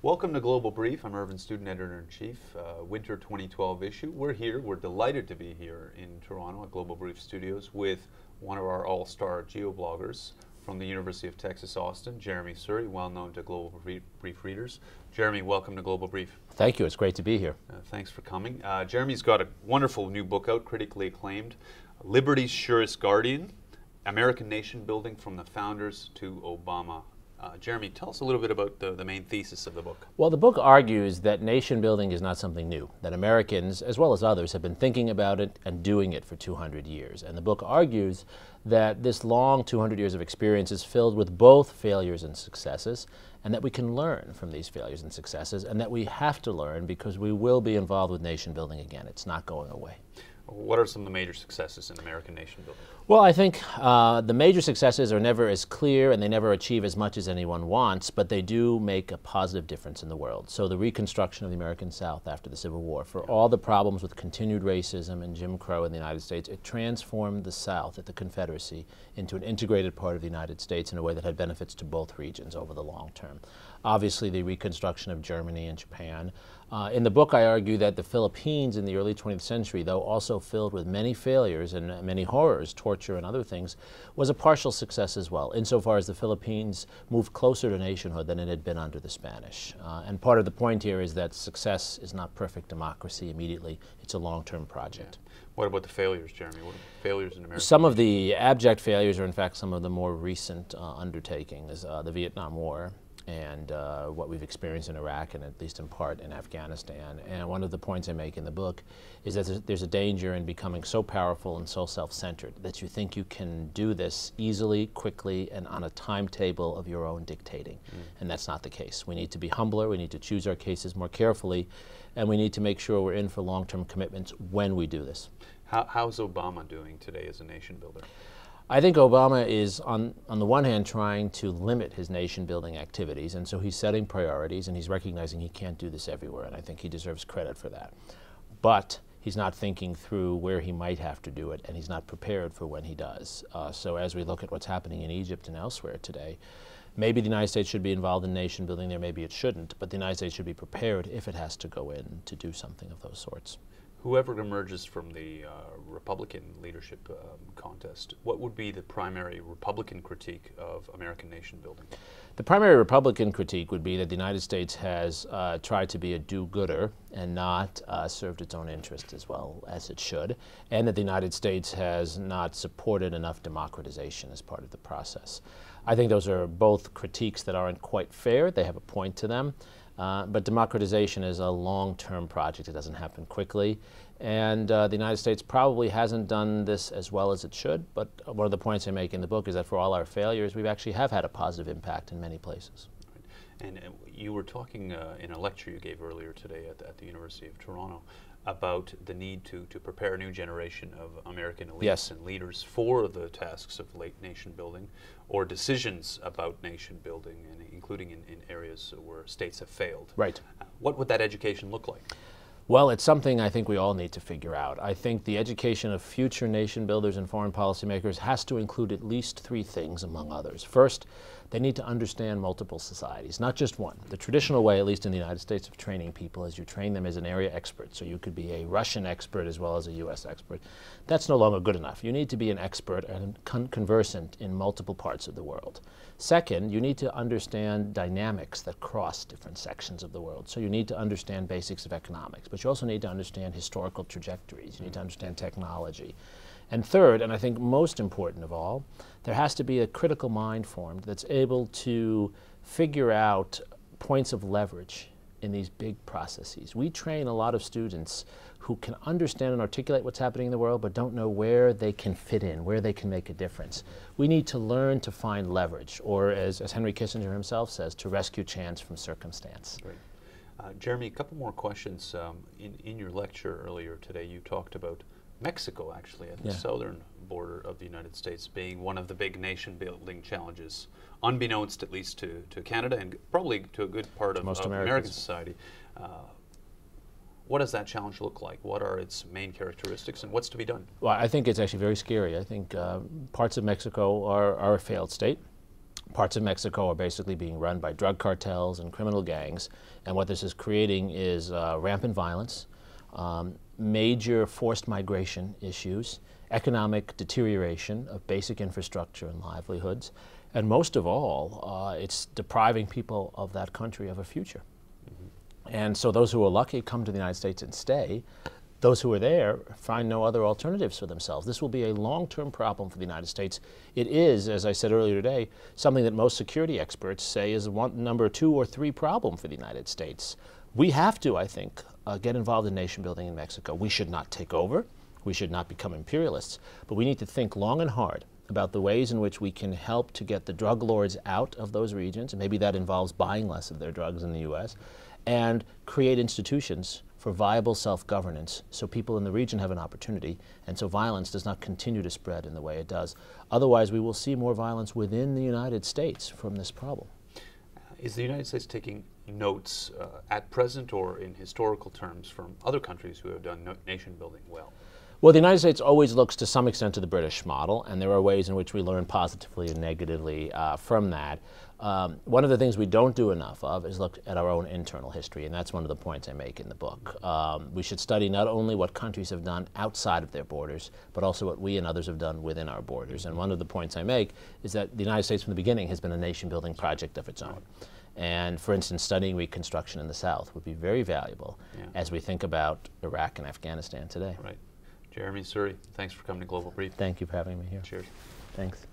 Welcome to Global Brief. I'm Irvin, Student Editor-in-Chief, Winter 2012 issue. We're here, we're delighted to be here in Toronto at Global Brief Studios with one of our all-star geobloggers from the University of Texas, Austin, Jeremi Suri, well known to Global Brief readers. Jeremi, welcome to Global Brief. Thank you, it's great to be here. Thanks for coming. Jeremi's got a wonderful new book out, critically acclaimed, Liberty's Surest Guardian, American Nation Building from the Founders to Obama. Jeremi, tell us a little bit about the main thesis of the book. Well, the book argues that nation building is not something new, that Americans, as well as others, have been thinking about it and doing it for 200 years. And the book argues that this long 200 years of experience is filled with both failures and successes, and that we can learn from these failures and successes, and that we have to learn because we will be involved with nation building again. It's not going away. What are some of the major successes in American nation building? Well, I think the major successes are never as clear and they never achieve as much as anyone wants, but they do make a positive difference in the world. So the reconstruction of the American South after the Civil War, for all the problems with continued racism and Jim Crow in the United States, it transformed the South at the Confederacy into an integrated part of the United States in a way that had benefits to both regions over the long term. Obviously, the reconstruction of Germany and Japan. In the book, I argue that the Philippines in the early 20th century, though also filled with many failures and many horrors, torture and other things, was a partial success as well, insofar as the Philippines moved closer to nationhood than it had been under the Spanish. And part of the point here is that success is not perfect democracy immediately. It's a long-term project. Yeah. What about the failures, Jeremi? What are the failures in America? Some of the abject failures are, in fact, some of the more recent undertakings, the Vietnam War, and what we've experienced in Iraq and at least in part in Afghanistan. And one of the points I make in the book is that there's a danger in becoming so powerful and so self-centered that you think you can do this easily, quickly, and on a timetable of your own dictating. And that's not the case. We need to be humbler, we need to choose our cases more carefully, and we need to make sure we're in for long-term commitments when we do this. How's Obama doing today as a nation builder? I think Obama is, on the one hand, trying to limit his nation-building activities, and so he's setting priorities, and he's recognizing he can't do this everywhere, and I think he deserves credit for that. But he's not thinking through where he might have to do it, and he's not prepared for when he does. So as we look at what's happening in Egypt and elsewhere today, maybe the United States should be involved in nation building there, maybe it shouldn't, but the United States should be prepared if it has to go in to do something of those sorts. Whoever emerges from the Republican leadership contest, what would be the primary Republican critique of American nation building? The primary Republican critique would be that the United States has tried to be a do-gooder and not served its own interest as well as it should, and that the United States has not supported enough democratization as part of the process. I think those are both critiques that aren't quite fair. They have a point to them. But democratization is a long-term project. It doesn't happen quickly. And the United States probably hasn't done this as well as it should. But one of the points I make in the book is that for all our failures, we actually have had a positive impact in many places. Right. And you were talking in a lecture you gave earlier today at the University of Toronto about the need to prepare a new generation of American elites Yes. and leaders for the tasks of late nation building or decisions about nation building, and including in areas where states have failed. Right. What would that education look like? Well, it's something I think we all need to figure out. I think the education of future nation builders and foreign policymakers has to include at least three things, among others. First, they need to understand multiple societies, not just one. The traditional way, at least in the United States, of training people is you train them as an area expert. So you could be a Russian expert as well as a US expert. That's no longer good enough. You need to be an expert and conversant in multiple parts of the world. Second, you need to understand dynamics that cross different sections of the world. So you need to understand basics of economics, but you also need to understand historical trajectories. You need to understand technology. And third, and I think most important of all, there has to be a critical mind formed that's able to figure out points of leverage in these big processes. We train a lot of students who can understand and articulate what's happening in the world, but don't know where they can fit in, where they can make a difference. We need to learn to find leverage, or as Henry Kissinger himself says, to rescue chance from circumstance. Great. Jeremi, a couple more questions. In your lecture earlier today, you talked about Mexico, actually, at the southern border of the United States, being one of the big nation-building challenges, unbeknownst at least to Canada and probably to a good part of American society. What does that challenge look like? What are its main characteristics, and what's to be done? Well, I think it's actually very scary. I think parts of Mexico are a failed state. Parts of Mexico are basically being run by drug cartels and criminal gangs, and what this is creating is rampant violence, major forced migration issues, economic deterioration of basic infrastructure and livelihoods, and most of all, it's depriving people of that country of a future. And so those who are lucky come to the United States and stay. Those who are there find no other alternatives for themselves. This will be a long-term problem for the United States. It is, as I said earlier today, something that most security experts say is number 2 or 3 problem for the United States. We have to, I think, get involved in nation building in Mexico. We should not take over. We should not become imperialists. But we need to think long and hard about the ways in which we can help to get the drug lords out of those regions, and maybe that involves buying less of their drugs in the U.S., and create institutions for viable self-governance so people in the region have an opportunity and so violence does not continue to spread in the way it does. Otherwise, we will see more violence within the United States from this problem. Is the United States taking notes at present or in historical terms from other countries who have done nation building well? Well, the United States always looks to some extent to the British model, and there are ways in which we learn positively and negatively from that. One of the things we don't do enough of is look at our own internal history, and that's one of the points I make in the book. We should study not only what countries have done outside of their borders, but also what we and others have done within our borders. And one of the points I make is that the United States from the beginning has been a nation-building project of its own. And for instance, studying Reconstruction in the South would be very valuable as we think about Iraq and Afghanistan today. Right. Jeremi Suri, thanks for coming to Global Brief. Thank you for having me here. Cheers. Thanks.